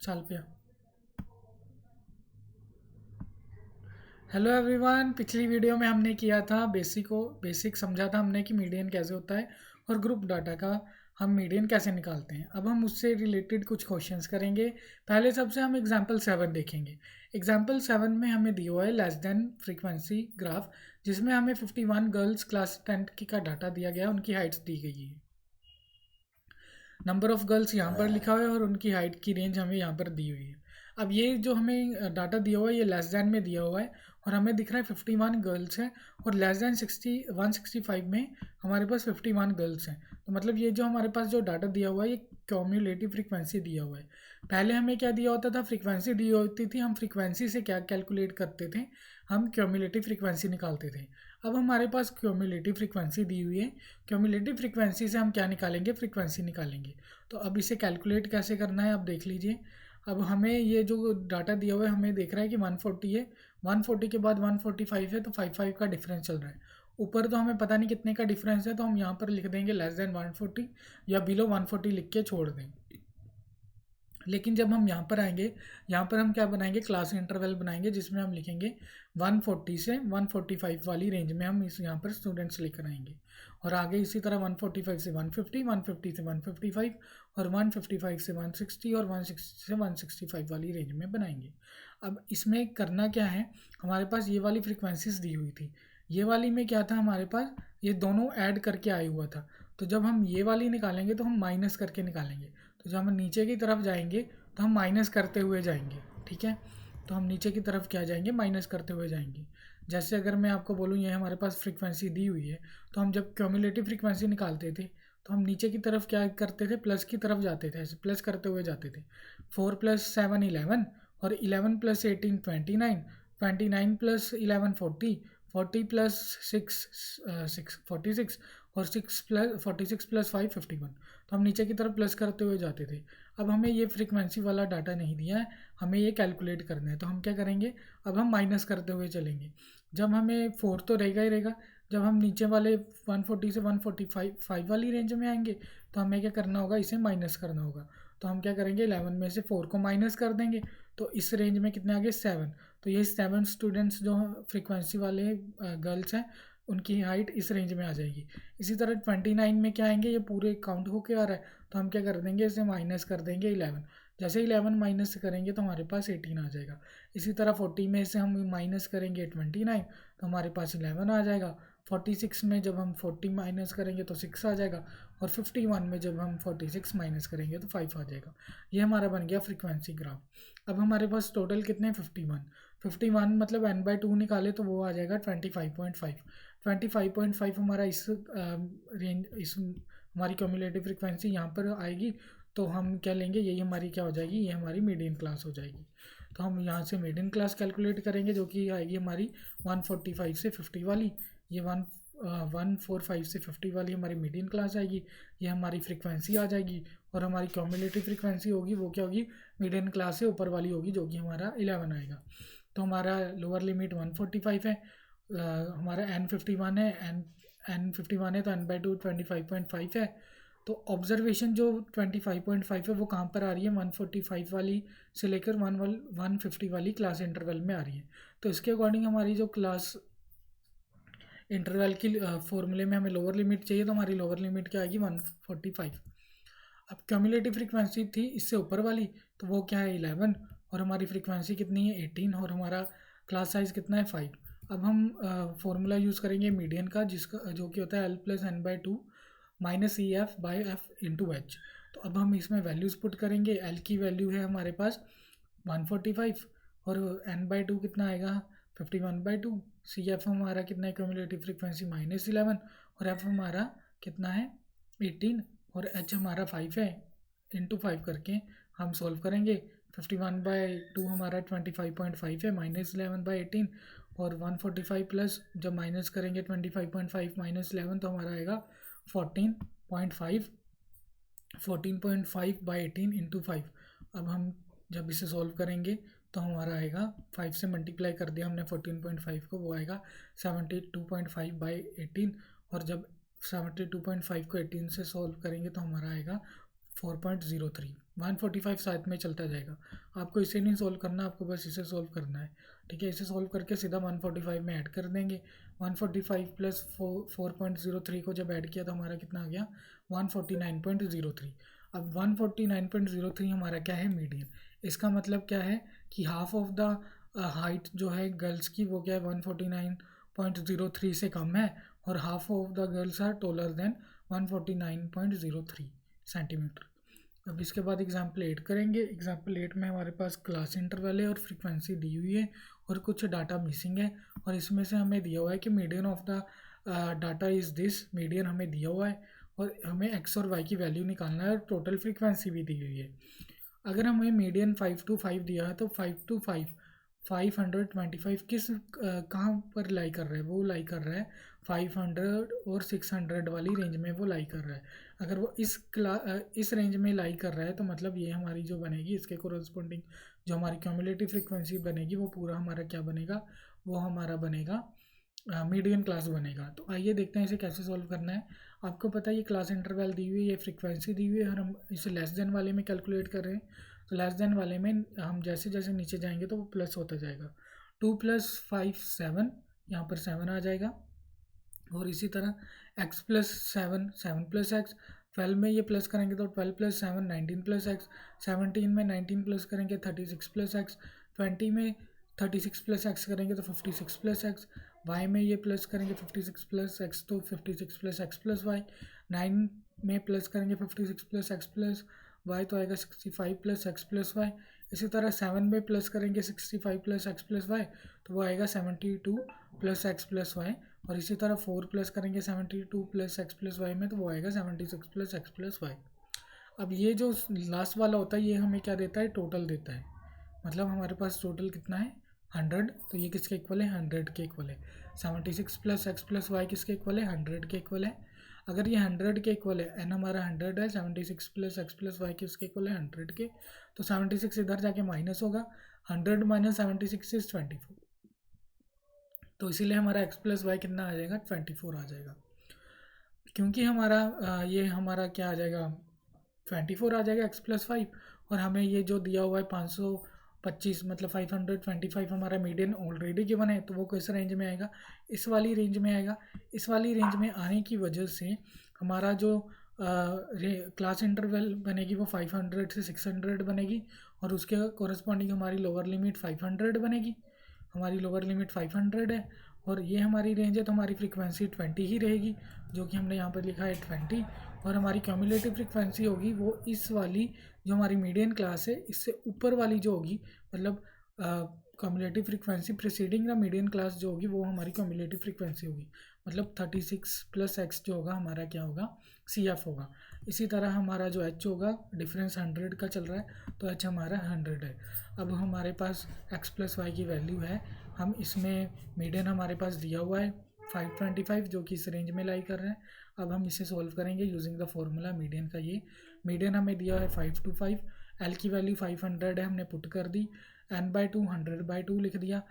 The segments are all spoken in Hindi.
चल पिया। हेलो एवरीवन, पिछली वीडियो में हमने किया था बेसिक समझा था हमने कि मीडियन कैसे होता है और ग्रुप डाटा का हम मीडियन कैसे निकालते हैं। अब हम उससे रिलेटेड कुछ क्वेश्चंस करेंगे। पहले सबसे हम एग्जांपल 7 देखेंगे। एग्जांपल 7 में हमें दिया हुआ है लेस देन फ्रीक्वेंसी ग्राफ, जिसमें हमें 51 गर्ल्स क्लास 10 की का डाटा दिया गया है, उनकी हाइट्स दी गई है। नंबर ऑफ़ गर्ल्स यहाँ पर लिखा हुआ है और उनकी हाइट की रेंज हमें यहाँ पर दी हुई है। अब ये जो हमें डाटा दिया हुआ है ये लेस दैन में दिया हुआ है और हमें दिख रहा है 51 गर्ल्स हैं और लेस दैन 165 में हमारे पास 51 गर्ल्स हैं। तो मतलब ये जो हमारे पास जो डाटा दिया हुआ है ये क्यूमुलेटिव फ्रीक्वेंसी दिया हुआ है। पहले हमें क्या दिया होता था, फ्रीक्वेंसी दी होती थी, हम फ्रीक्वेंसी से क्या कैलकुलेट करते थे, हम क्यूमुलेटिव फ्रीक्वेंसी निकालते थे। अब हमारे पास क्यूमुलेटिव फ्रीक्वेंसी दी हुई है, क्यूमुलेटिव फ्रीक्वेंसी से हम क्या निकालेंगे, फ्रीक्वेंसी निकालेंगे। तो अब इसे कैलकुलेट कैसे करना है आप देख लीजिए। अब हमें ये जो डाटा दिया हुआ है हमें देख रहा है कि 140 है, 140 के बाद 145 है, तो 55 का डिफरेंस चल रहा है। ऊपर तो हमें पता नहीं कितने का डिफरेंस है, तो हम यहाँ पर लिख देंगे लेस देन 140 या बिलो 140 लिख के छोड़ दें। लेकिन जब हम यहाँ पर आएंगे, यहाँ पर हम क्या बनाएंगे, क्लास इंटरवल बनाएंगे, जिसमें हम लिखेंगे 140 से 145 वाली रेंज में हम इस यहाँ पर स्टूडेंट्स लेकर आएंगे। और आगे इसी तरह 145 से 150, 150 से 155 और 155 से 160 और 160 से 165 वाली रेंज में बनाएंगे। अब इसमें करना क्या है, हमारे पास ये वाली फ्रिक्वेंसीज दी हुई थी, ये वाली में क्या था हमारे पास, ये दोनों ऐड करके आया हुआ था। तो जब हम ये वाली निकालेंगे तो हम माइनस करके निकालेंगे। तो जब हम नीचे की तरफ जाएंगे तो हम माइनस करते हुए जाएंगे, ठीक है। तो हम नीचे की तरफ क्या जाएंगे, माइनस करते हुए जाएंगे। जैसे अगर मैं आपको बोलूँ ये हमारे पास फ्रीक्वेंसी दी हुई है, तो हम जब क्यूमुलेटिव फ्रीक्वेंसी निकालते थे तो हम नीचे की तरफ क्या करते थे, प्लस की तरफ जाते थे, ऐसे प्लस करते हुए जाते थे। 4 + 7 11 और 11 + 18 29, 29 + 11 40, 40 + 6 46 और 46 + 5 51। तो हम नीचे की तरफ प्लस करते हुए जाते थे। अब हमें ये फ्रीक्वेंसी वाला डाटा नहीं दिया है, हमें ये कैलकुलेट करना है। तो हम क्या करेंगे, अब हम माइनस करते हुए चलेंगे। जब हमें 4 तो रहेगा ही रहेगा, जब हम नीचे वाले 140 से 145 वाली रेंज में आएंगे तो हमें क्या करना होगा, इसे माइनस करना होगा। तो हम क्या करेंगे, 11 में से 4 को माइनस कर देंगे, तो इस रेंज में कितने आ गए, 7। तो ये 7 स्टूडेंट्स जो फ्रीक्वेंसी वाले गर्ल्स हैं उनकी हाइट इस रेंज में आ जाएगी। इसी तरह 29 में क्या आएंगे, ये पूरे काउंट होके आ रहा है, तो हम क्या कर देंगे, इसे माइनस कर देंगे 11। जैसे 11 माइनस करेंगे तो हमारे पास 18 आ जाएगा। इसी तरह 40 में से हम माइनस करेंगे 29, तो हमारे पास 11 आ जाएगा। 46 में जब हम 40 माइनस करेंगे तो 6 आ जाएगा और 51 में जब हम 46 माइनस करेंगे तो 5 आ जाएगा। ये हमारा बन गया फ्रीक्वेंसी ग्राफ। अब हमारे पास टोटल कितने, 51। 51 मतलब n/2 निकाले तो वो आ जाएगा 25.5। 25.5 हमारा इस रेंज, इस हमारी क्यूमुलेटिव फ्रीक्वेंसी यहाँ पर आएगी। तो हम क्या लेंगे, यही हमारी क्या हो जाएगी, ये हमारी मीडियन क्लास हो जाएगी। तो हम यहाँ से मीडियन क्लास कैलकुलेट करेंगे, जो कि आएगी हमारी 145 से 50 वाली। ये 145 से 50 वाली हमारी मीडियन क्लास आएगी, ये हमारी फ्रीक्वेंसी आ जाएगी। और हमारी क्यूमुलेटिव फ्रीक्वेंसी होगी वो क्या होगी, मीडियन क्लास से ऊपर वाली होगी, जो कि हमारा 11 आएगा। तो हमारा लोअर लिमिट 145 है, हमारा n51 है, n51 है तो n/2 25.5 है। तो ऑब्जर्वेशन जो 25.5 है वो कहाँ पर आ रही है, 145 वाली से लेकर 150 वाली क्लास इंटरवल में आ रही है। तो इसके अकॉर्डिंग हमारी जो क्लास इंटरवल की फॉर्मूले में हमें लोअर लिमिट चाहिए, तो हमारी लोअर लिमिट क्या आएगी, 145। अब क्यूमुलेटिव फ्रीक्वेंसी थी इससे ऊपर वाली, तो वो क्या है, 11, और हमारी फ्रीक्वेंसी कितनी है, 18, और हमारा क्लास साइज़ कितना है, 5। अब हम फॉर्मूला यूज़ करेंगे मीडियन का, जिसका जो कि होता है L+n/2 -EF/F × H। तो अब हम इसमें वैल्यूज़ पुट करेंगे। L की वैल्यू है हमारे पास 145 और n/2 कितना आएगा, 51/2। CF हमारा कितना है, क्यूमुलेटिव फ्रीक्वेंसी -11, और F हमारा कितना है, 18, और H हमारा 5 है। इंटू 5 करके हम सॉल्व करेंगे। 51/2 हमारा 25.5 है, -11/18, और 145 प्लस जब माइनस करेंगे 25.5 -11 तो हमारा आएगा 14.5। 14.5/18 इंटू 5। अब हम जब इसे सॉल्व करेंगे तो हमारा आएगा, 5 से मल्टीप्लाई कर दिया हमने 14.5 को, वो आएगा 72.5/18। और जब 72.5 को 18 से सॉल्व करेंगे तो हमारा आएगा 4.03 145 साथ में चलता जाएगा। आपको इसे नहीं सोल्व करना, आपको बस इसे सोल्व करना है, ठीक है। इसे सोल्व करके सीधा 145 में ऐड कर देंगे। 145 प्लस 4.03 को जब ऐड किया तो हमारा कितना आ गया 149.03। अब 149.03 हमारा क्या है मीडियन। इसका मतलब क्या है कि हाफ ऑफ द हाइट जो है गर्ल्स की वो क्या है 149.03 से कम है, और half of the girls are taller than 149.03 centimetre. अब इसके बाद एग्जाम्पल 8 करेंगे। एग्जाम्पल 8 में हमारे पास क्लास इंटरवल है और फ्रीक्वेंसी दी हुई है और कुछ डाटा मिसिंग है, और इसमें से हमें दिया हुआ है कि median of the data is this. Median हमें दिया हुआ है और हमें एक्स और वाई की वैल्यू निकालना है और टोटल फ्रीक्वेंसी भी दी हुई है। अगर हमें मीडियन 5 to 5 दिया है तो 5 to 5 525 किस कहाँ पर लाई कर रहा है, वो लाई कर रहा है 500 और 600 वाली रेंज में वो लाई कर रहा है। अगर वो इस रेंज में लाई कर रहा है तो मतलब ये हमारी जो बनेगी इसके कोरस्पोंडिंग जो हमारी क्यूमुलेटिव फ्रीक्वेंसी बनेगी वो पूरा हमारा क्या बनेगा, वो हमारा बनेगा मीडियन क्लास बनेगा। तो आइए देखते हैं इसे कैसे सॉल्व करना है। आपको पता है ये क्लास इंटरवल दी हुई है, ये फ्रीक्वेंसी दी हुई है और हम इसे लेस देन वाले में कैलकुलेट कर रहे हैं। तो लेस देन वाले में हम जैसे जैसे नीचे जाएंगे तो वो प्लस होता जाएगा। 2 + 5 7, यहाँ पर 7 आ जाएगा। और इसी तरह x + 7 7 + x, 12 में ये प्लस करेंगे तो 12 + 7 19 + x, 17 में 19 प्लस करेंगे 36 + x, 20 में 36 + x करेंगे तो 56 + x, y में ये प्लस करेंगे 56 + x तो 56 + x + y, 9 में प्लस करेंगे 56 + x + y तो आएगा 65 + x + y। इसी तरह 7 में प्लस करेंगे 65 + x + y तो वो आएगा 72 + x + y, और इसी तरह 4 प्लस करेंगे 72 + x + y में तो वो आएगा 76 + x + y। अब ये जो लास्ट वाला होता है ये हमें क्या देता है, टोटल देता है। मतलब हमारे पास टोटल कितना है 100, तो ये किसके इक्वल है 100 के इक्वल है। 76 + x + y किसके इक्वल है 100 के इक्वल है। अगर ये 100 के इक्वल है, एन हमारा 100 है, 76 + x + y किसके इक्वल है 100 के, तो 76 इधर जाके माइनस होगा, 100 - 76 इज 24, तो इसीलिए हमारा x + y कितना आ जाएगा 24 आ जाएगा। क्योंकि हमारा ये हमारा क्या आ जाएगा 24 आ जाएगा x + 5, और हमें ये जो दिया हुआ है 525 मतलब 525 हमारा मीडियन ऑलरेडी गिवन है, तो वो किस रेंज में आएगा, इस वाली रेंज में आएगा। इस वाली रेंज में आने की वजह से हमारा जो क्लास इंटरवल बनेगी वो 500 से 600 बनेगी, और उसके कोरस्पॉन्डिंग हमारी लोअर लिमिट 500 बनेगी। हमारी लोअर लिमिट 500 है और ये हमारी रेंज है, तो हमारी फ्रीक्वेंसी 20 ही रहेगी, जो कि हमने यहाँ पर लिखा है 20। और हमारी क्यूमुलेटिव फ्रीक्वेंसी होगी वो इस वाली जो हमारी मीडियन क्लास है इससे ऊपर वाली जो होगी, मतलब cumulative frequency preceding the median class जो होगी वो हमारी क्यूमुलेटिव फ्रीक्वेंसी होगी। मतलब 36 + x जो होगा हमारा क्या होगा CF होगा। इसी तरह हमारा जो h होगा डिफरेंस 100 का चल रहा है तो h हमारा 100 है। अब हमारे पास x + y की वैल्यू है, हम इसमें मीडियन हमारे पास दिया हुआ है 525 जो कि इस रेंज में लाई कर रहे हैं। अब हम इसे सॉल्व करेंगे यूजिंग द फॉर्मूला मीडियन का। ये मीडियन हमें दिया है 5 to 5, एल की वैल्यू 500 है, हमने पुट कर दी, n/2 100/2 लिख दिया।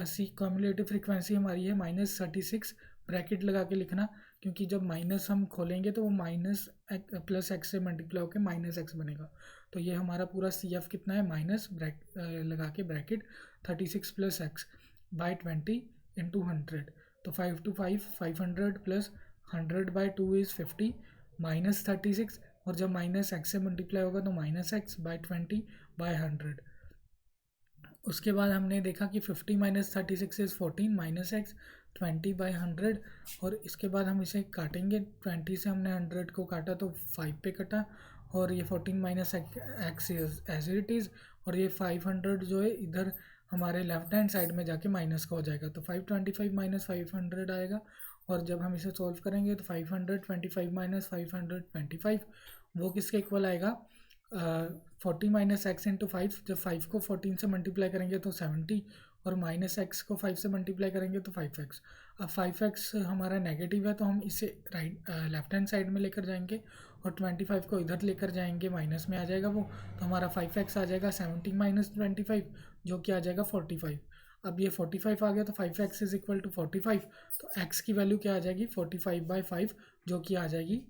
सी क्यूमुलेटिव फ्रीक्वेंसी हमारी है -36, ब्रैकेट लगा के लिखना, क्योंकि जब माइनस हम खोलेंगे तो वो माइनस प्लस एक्स से मल्टीप्लाई होकर -x बनेगा। तो ये हमारा पूरा CF कितना है माइनस लगा के ब्रैकेट 36 + x / 20 × 100, तो 5 to 5 500 + 100/2 इज़ 50 -36, और जब -x से मल्टीप्लाई होगा तो -x / 20/100। उसके बाद हमने देखा कि 50 - 36 इज़ 14 -x 20/100, और इसके बाद हम इसे काटेंगे। 20 से हमने 100 को काटा तो 5 पे कटा, और ये 14 - x एज इट इज़, और ये 500 जो है इधर हमारे लेफ्ट हैंड साइड में जाके माइनस का हो जाएगा, तो 525 - 500 आएगा। और जब हम इसे सॉल्व करेंगे तो 525 - 525 वो किसके इक्वल आएगा 40 - x × 5। जब 5 को 14 से मल्टीप्लाई करेंगे तो 70, और -x को 5 से मल्टीप्लाई करेंगे तो 5x। अब 5x हमारा नेगेटिव है तो हम इसे लेफ्ट हैंड साइड में लेकर जाएंगे, और 25 को इधर लेकर जाएंगे, माइनस में आ जाएगा वो, तो हमारा 5x आ जाएगा 70 - 25 जो कि आ जाएगा 45। अब ये 45 आ गया तो 5x इज इक्वल टू 45, तो x की वैल्यू क्या आ जाएगी 45/5 जो कि आ जाएगी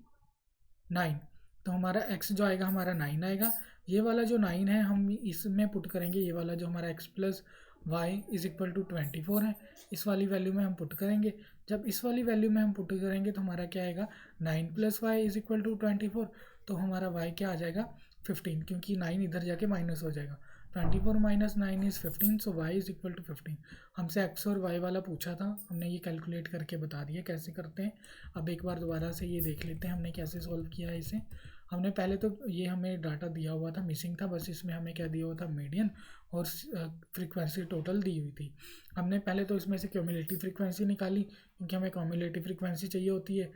9। तो हमारा x जो आएगा हमारा 9 आएगा। ये वाला जो 9 है हम इसमें पुट करेंगे, ये वाला जो हमारा x plus y is equal to 24 है, इस वाली वैल्यू में हम पुट करेंगे। जब इस वाली वैल्यू में हम पुट करेंगे तो हमारा क्या आएगा 9 plus y is equal to 24। तो हमारा y क्या आ जाएगा 15, क्योंकि 9 इधर जाके माइनस हो जाएगा। 24 minus 9 is 15, so y is equal to 15। हमसे x और y वाला पूछा था, हमने ये कैलकुलेट करके बता दिया कैसे करते हैं। अब एक बार दोबारा से ये देख लेते हैं हमने कैसे सॉल्व किया है इसे। हमने पहले तो ये हमें डाटा दिया हुआ था, मिसिंग था, बस इसमें हमें क्या दिया हुआ था मीडियन और फ्रीक्वेंसी टोटल दी हुई थी। हमने पहले तो इसमें से क्यूमुलेटिव फ्रीक्वेंसी निकाली, क्योंकि हमें क्यूमुलेटिव फ्रीक्वेंसी चाहिए होती है।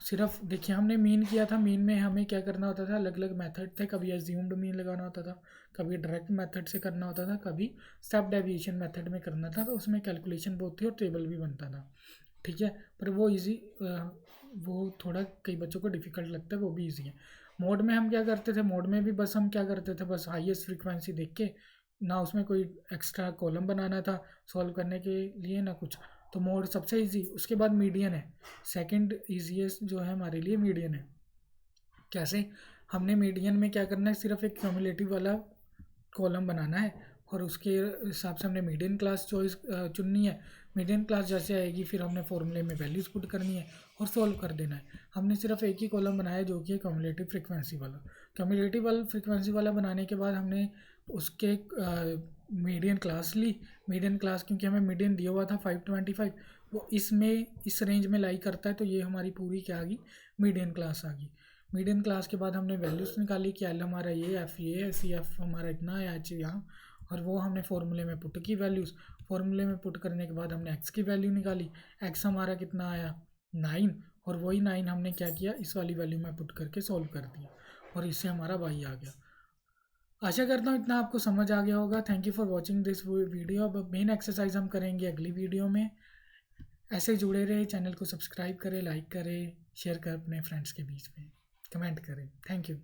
सिर्फ देखिए हमने मीन किया था, मीन में हमें क्या करना होता था, अलग अलग मेथड थे, कभी एज्यूम्ड मीन लगाना होता था, कभी डायरेक्ट मेथड से करना होता था, कभी स्टेप डेविएशन मेथड में करना था। तो उसमें कैलकुलेशन बहुत थी और टेबल भी बनता था, ठीक है। पर वो इजी, वो थोड़ा कई बच्चों को डिफ़िकल्ट लगता है, वो भी इजी है। मोड में हम क्या करते थे, मोड में भी बस हम क्या करते थे, बस हाईएस्ट फ्रीक्वेंसी देख के, ना उसमें कोई एक्स्ट्रा कॉलम बनाना था सॉल्व करने के लिए ना कुछ। तो मोड सबसे इजी, उसके बाद मीडियन है, सेकंड इजीएस्ट जो है हमारे लिए मीडियन है। कैसे, हमने मीडियन में क्या करना है, सिर्फ एक क्यूमुलेटिव वाला कॉलम बनाना है और उसके हिसाब से हमने मीडियन क्लास चॉइस चुननी है। मीडियन क्लास जैसे आएगी फिर हमने फॉर्मूले में वैल्यूज़ पुट करनी है और सॉल्व कर देना है। हमने सिर्फ एक ही कॉलम बनाया जो कि है क्यूमुलेटिव फ्रीक्वेंसी वाला। क्यूमुलेटिव वाला फ्रीक्वेंसी वाला बनाने के बाद हमने उसके मीडियन क्लास ली। मीडियन क्लास क्योंकि हमें मीडियन दिया हुआ था 525, वो इसमें इस रेंज में लाई करता है, तो ये हमारी पूरी क्या आ गई, मीडियन क्लास आ गई। मीडियन क्लास के बाद हमने वैल्यूज़ निकाली कि एल हमारा ये, एफ ये है, सी एफ हमारा इतना है, एच यहाँ, और वो हमने फॉर्मूले में पुट की वैल्यूज़। फॉर्मूले में पुट करने के बाद हमने एक्स की वैल्यू निकाली। एक्स हमारा कितना आया 9, और वही 9 हमने क्या किया, इस वाली वैल्यू में पुट करके सॉल्व कर दिया और इससे हमारा वाई आ गया। आशा करता हूँ इतना आपको समझ आ गया होगा। Thank you for watching this video. अब मेन एक्सरसाइज हम करेंगे अगली वीडियो में। ऐसे जुड़े रहे, चैनल को सब्सक्राइब करें, लाइक करें, शेयर करें अपने फ्रेंड्स के बीच में, कमेंट करें। Thank you.